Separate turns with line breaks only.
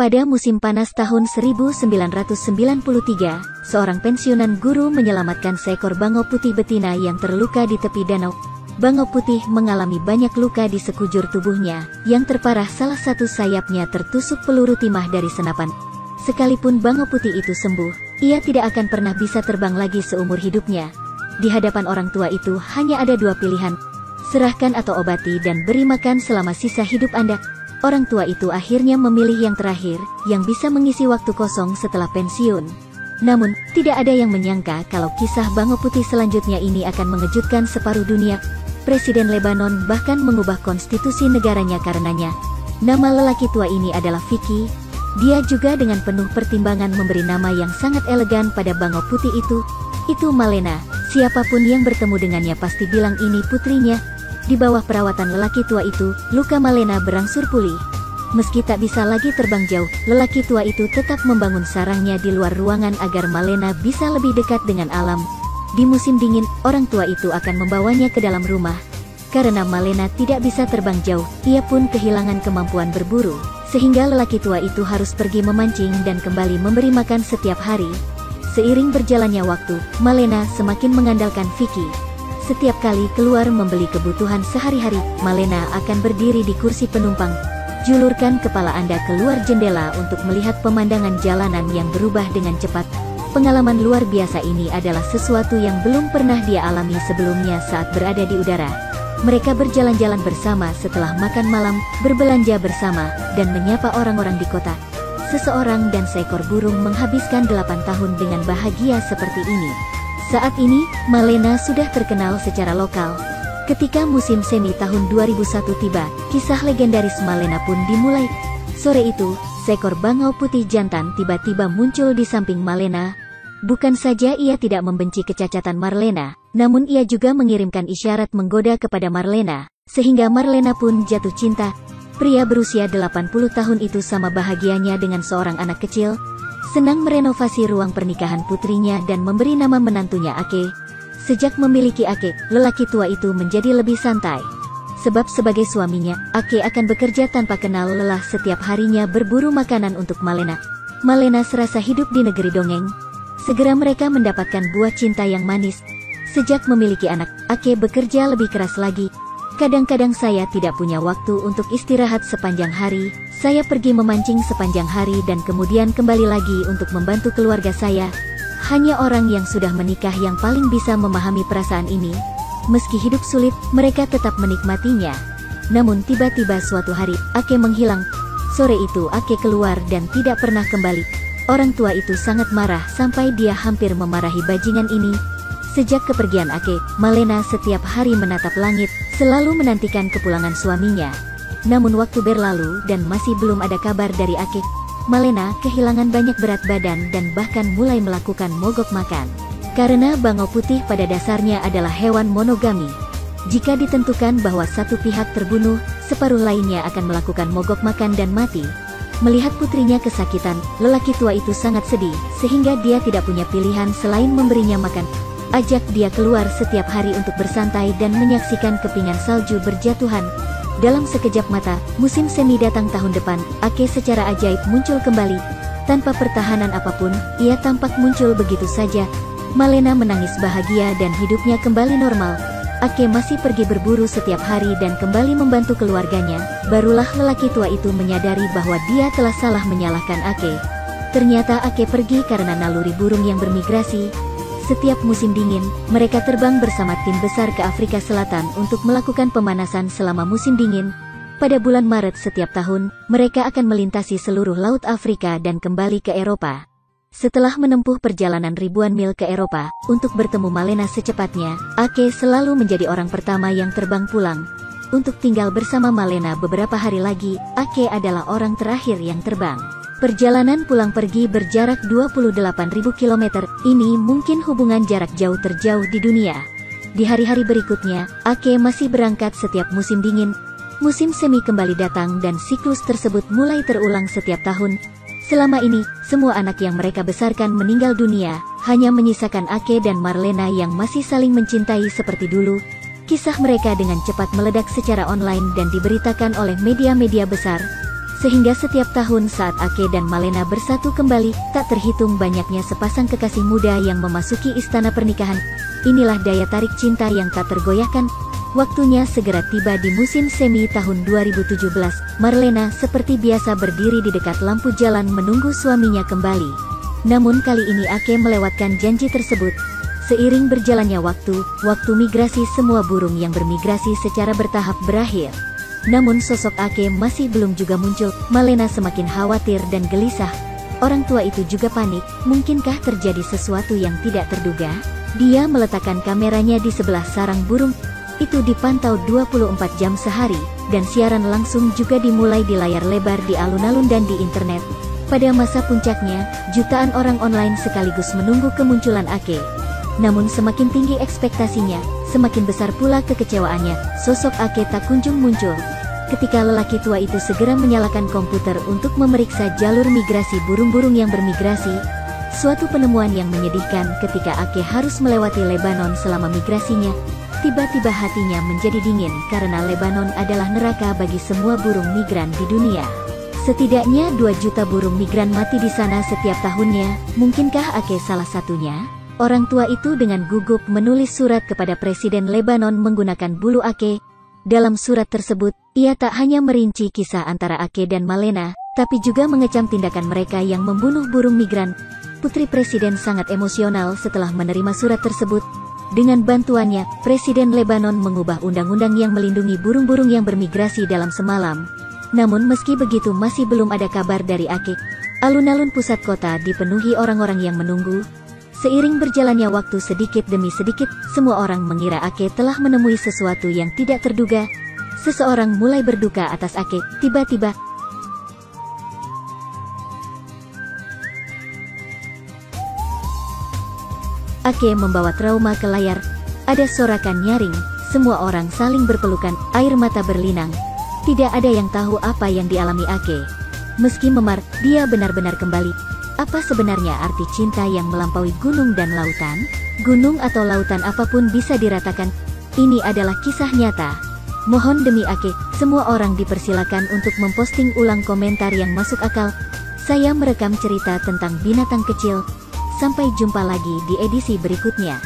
Pada musim panas tahun 1993, seorang pensiunan guru menyelamatkan seekor bangau putih betina yang terluka di tepi danau. Bangau putih mengalami banyak luka di sekujur tubuhnya, yang terparah salah satu sayapnya tertusuk peluru timah dari senapan. Sekalipun bangau putih itu sembuh, ia tidak akan pernah bisa terbang lagi seumur hidupnya. Di hadapan orang tua itu hanya ada dua pilihan, serahkan atau obati dan beri makan selama sisa hidup Anda. Orang tua itu akhirnya memilih yang terakhir, yang bisa mengisi waktu kosong setelah pensiun. Namun, tidak ada yang menyangka kalau kisah bangau putih selanjutnya ini akan mengejutkan separuh dunia. Presiden Lebanon bahkan mengubah konstitusi negaranya karenanya. Nama lelaki tua ini adalah Vicky. Dia juga dengan penuh pertimbangan memberi nama yang sangat elegan pada bangau putih itu Malena. Siapapun yang bertemu dengannya pasti bilang ini putrinya. Di bawah perawatan lelaki tua itu, luka Malena berangsur pulih. Meski tak bisa lagi terbang jauh, lelaki tua itu tetap membangun sarangnya di luar ruangan agar Malena bisa lebih dekat dengan alam. Di musim dingin, orang tua itu akan membawanya ke dalam rumah. Karena Malena tidak bisa terbang jauh, ia pun kehilangan kemampuan berburu, sehingga lelaki tua itu harus pergi memancing dan kembali memberi makan setiap hari. Seiring berjalannya waktu, Malena semakin mengandalkan Vicky. Setiap kali keluar membeli kebutuhan sehari-hari, Malena akan berdiri di kursi penumpang. Julurkan kepala Anda keluar jendela untuk melihat pemandangan jalanan yang berubah dengan cepat. Pengalaman luar biasa ini adalah sesuatu yang belum pernah dia alami sebelumnya saat berada di udara. Mereka berjalan-jalan bersama setelah makan malam, berbelanja bersama, dan menyapa orang-orang di kota. Seseorang dan seekor burung menghabiskan 8 tahun dengan bahagia seperti ini. Saat ini, Malena sudah terkenal secara lokal. Ketika musim semi tahun 2001 tiba, kisah legendaris Malena pun dimulai. Sore itu, seekor bangau putih jantan tiba-tiba muncul di samping Malena. Bukan saja ia tidak membenci kecacatan Malena, namun ia juga mengirimkan isyarat menggoda kepada Malena, sehingga Malena pun jatuh cinta. Pria berusia 80 tahun itu sama bahagianya dengan seorang anak kecil. Senang merenovasi ruang pernikahan putrinya dan memberi nama menantunya Ake. Sejak memiliki Ake, lelaki tua itu menjadi lebih santai. Sebab sebagai suaminya, Ake akan bekerja tanpa kenal lelah setiap harinya berburu makanan untuk Malena. Malena serasa hidup di negeri dongeng. Segera mereka mendapatkan buah cinta yang manis. Sejak memiliki anak, Ake bekerja lebih keras lagi. Kadang-kadang saya tidak punya waktu untuk istirahat sepanjang hari. Saya pergi memancing sepanjang hari dan kemudian kembali lagi untuk membantu keluarga saya. Hanya orang yang sudah menikah yang paling bisa memahami perasaan ini. Meski hidup sulit, mereka tetap menikmatinya. Namun tiba-tiba suatu hari, Ake menghilang. Sore itu Ake keluar dan tidak pernah kembali. Orang tua itu sangat marah sampai dia hampir memarahi bajingan ini. Sejak kepergian Ake, Malena setiap hari menatap langit, selalu menantikan kepulangan suaminya. Namun waktu berlalu dan masih belum ada kabar dari Ake. Malena kehilangan banyak berat badan dan bahkan mulai melakukan mogok makan. Karena bangau putih pada dasarnya adalah hewan monogami. Jika ditentukan bahwa satu pihak terbunuh, separuh lainnya akan melakukan mogok makan dan mati. Melihat putrinya kesakitan, lelaki tua itu sangat sedih, sehingga dia tidak punya pilihan selain memberinya makan. Ajak dia keluar setiap hari untuk bersantai dan menyaksikan kepingan salju berjatuhan. Dalam sekejap mata, musim semi datang tahun depan. Ake secara ajaib muncul kembali. Tanpa pertahanan apapun, ia tampak muncul begitu saja. Malena menangis bahagia dan hidupnya kembali normal. Ake masih pergi berburu setiap hari dan kembali membantu keluarganya. Barulah lelaki tua itu menyadari bahwa dia telah salah menyalahkan Ake. Ternyata Ake pergi karena naluri burung yang bermigrasi. Setiap musim dingin, mereka terbang bersama tim besar ke Afrika Selatan untuk melakukan pemanasan selama musim dingin. Pada bulan Maret setiap tahun, mereka akan melintasi seluruh Laut Afrika dan kembali ke Eropa. Setelah menempuh perjalanan ribuan mil ke Eropa, untuk bertemu Malena secepatnya, Ake selalu menjadi orang pertama yang terbang pulang. Untuk tinggal bersama Malena beberapa hari lagi, Ake adalah orang terakhir yang terbang. Perjalanan pulang pergi berjarak 28.000 km, ini mungkin hubungan jarak jauh terjauh di dunia. Di hari-hari berikutnya, Ake masih berangkat setiap musim dingin. Musim semi kembali datang dan siklus tersebut mulai terulang setiap tahun. Selama ini, semua anak yang mereka besarkan meninggal dunia, hanya menyisakan Ake dan Malena yang masih saling mencintai seperti dulu. Kisah mereka dengan cepat meledak secara online dan diberitakan oleh media-media besar. Sehingga setiap tahun saat Ake dan Malena bersatu kembali, tak terhitung banyaknya sepasang kekasih muda yang memasuki istana pernikahan. Inilah daya tarik cinta yang tak tergoyahkan. Waktunya segera tiba di musim semi tahun 2017. Marlena seperti biasa berdiri di dekat lampu jalan menunggu suaminya kembali. Namun kali ini Ake melewatkan janji tersebut. Seiring berjalannya waktu migrasi semua burung yang bermigrasi secara bertahap berakhir. Namun sosok Ake masih belum juga muncul. Malena semakin khawatir dan gelisah. Orang tua itu juga panik, mungkinkah terjadi sesuatu yang tidak terduga? Dia meletakkan kameranya di sebelah sarang burung. Itu dipantau 24 jam sehari, dan siaran langsung juga dimulai di layar lebar di alun-alun dan di internet. Pada masa puncaknya, jutaan orang online sekaligus menunggu kemunculan Ake. Namun semakin tinggi ekspektasinya, semakin besar pula kekecewaannya. Sosok Ake tak kunjung muncul. Ketika lelaki tua itu segera menyalakan komputer untuk memeriksa jalur migrasi burung-burung yang bermigrasi, suatu penemuan yang menyedihkan ketika Ake harus melewati Lebanon selama migrasinya. Tiba-tiba hatinya menjadi dingin karena Lebanon adalah neraka bagi semua burung migran di dunia. Setidaknya 2 juta burung migran mati di sana setiap tahunnya. Mungkinkah Ake salah satunya? Orang tua itu dengan gugup menulis surat kepada Presiden Lebanon menggunakan bulu Ake. Dalam surat tersebut, ia tak hanya merinci kisah antara Ake dan Malena, tapi juga mengecam tindakan mereka yang membunuh burung migran. Putri Presiden sangat emosional setelah menerima surat tersebut. Dengan bantuannya, Presiden Lebanon mengubah undang-undang yang melindungi burung-burung yang bermigrasi dalam semalam. Namun meski begitu masih belum ada kabar dari Ake. Alun-alun pusat kota dipenuhi orang-orang yang menunggu. Seiring berjalannya waktu sedikit demi sedikit, semua orang mengira Ake telah menemui sesuatu yang tidak terduga. Seseorang mulai berduka atas Ake. Tiba-tiba, Ake membawa trauma ke layar. Ada sorakan nyaring, semua orang saling berpelukan, air mata berlinang. Tidak ada yang tahu apa yang dialami Ake. Meski memar, dia benar-benar kembali. Apa sebenarnya arti cinta yang melampaui gunung dan lautan? Gunung atau lautan apapun bisa diratakan. Ini adalah kisah nyata. Mohon demi Ake, semua orang dipersilakan untuk memposting ulang komentar yang masuk akal. Saya merekam cerita tentang binatang kecil. Sampai jumpa lagi di edisi berikutnya.